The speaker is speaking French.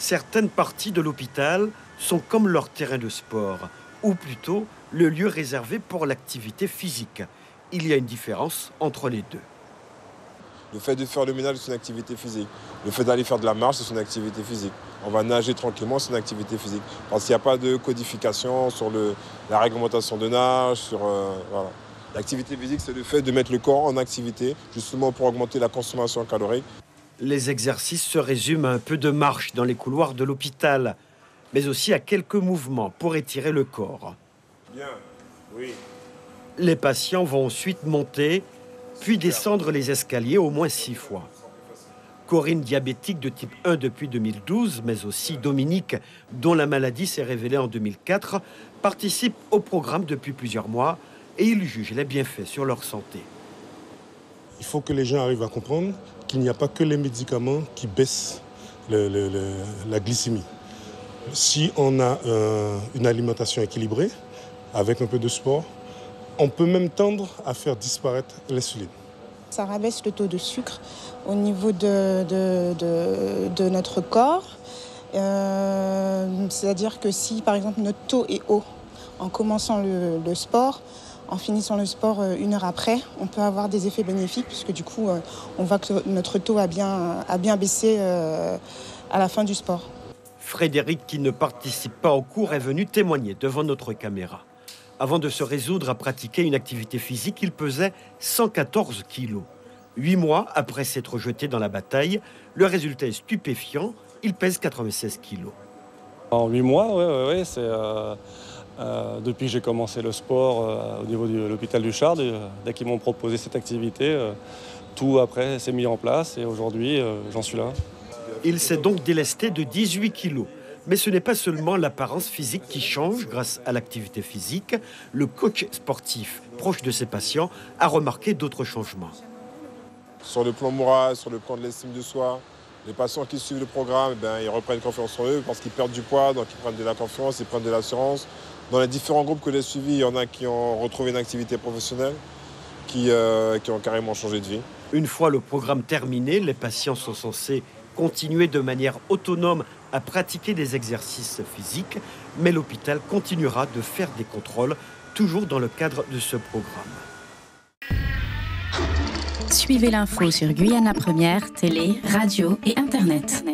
Certaines parties de l'hôpital sont comme leur terrain de sport, ou plutôt le lieu réservé pour l'activité physique. Il y a une différence entre les deux. Le fait de faire le ménage, c'est une activité physique. Le fait d'aller faire de la marche, c'est une activité physique. On va nager tranquillement, c'est une activité physique. Parce qu'il n'y a pas de codification sur la réglementation de nage. Voilà. L'activité physique, c'est le fait de mettre le corps en activité, justement pour augmenter la consommation calorique. Les exercices se résument à un peu de marche dans les couloirs de l'hôpital, mais aussi à quelques mouvements pour étirer le corps. Bien, oui. Les patients vont ensuite monter, puis descendre les escaliers au moins 6 fois. Corinne, diabétique de type 1 depuis 2012, mais aussi Dominique, dont la maladie s'est révélée en 2004, participent au programme depuis plusieurs mois et ils jugent les bienfaits sur leur santé. Il faut que les gens arrivent à comprendre qu'il n'y a pas que les médicaments qui baissent la glycémie. Si on a une alimentation équilibrée, avec un peu de sport, on peut même tendre à faire disparaître l'insuline. Ça rabaisse le taux de sucre au niveau de notre corps. C'est-à-dire que si, par exemple, notre taux est haut en commençant le sport, en finissant le sport 1 heure après, on peut avoir des effets bénéfiques puisque du coup, on voit que notre taux a bien baissé à la fin du sport. Frédéric, qui ne participe pas au cours, est venu témoigner devant notre caméra. Avant de se résoudre à pratiquer une activité physique, il pesait 114 kilos. 8 mois après s'être jeté dans la bataille, le résultat est stupéfiant, il pèse 96 kilos. En 8 mois, oui, c'est depuis que j'ai commencé le sport au niveau de l'hôpital du Chard, dès qu'ils m'ont proposé cette activité, tout après s'est mis en place et aujourd'hui, j'en suis là. Il s'est donc délesté de 18 kilos. Mais ce n'est pas seulement l'apparence physique qui change grâce à l'activité physique. Le coach sportif, proche de ses patients, a remarqué d'autres changements. Sur le plan moral, sur le plan de l'estime de soi, les patients qui suivent le programme, ils reprennent confiance en eux parce qu'ils perdent du poids, donc ils prennent de la confiance, ils prennent de l'assurance. Dans les différents groupes que j'ai suivis, il y en a qui ont retrouvé une activité professionnelle, qui ont carrément changé de vie. Une fois le programme terminé, les patients sont censés continuer de manière autonome à pratiquer des exercices physiques, mais l'hôpital continuera de faire des contrôles, toujours dans le cadre de ce programme. Suivez l'info sur Guyana Première, télé, radio et Internet.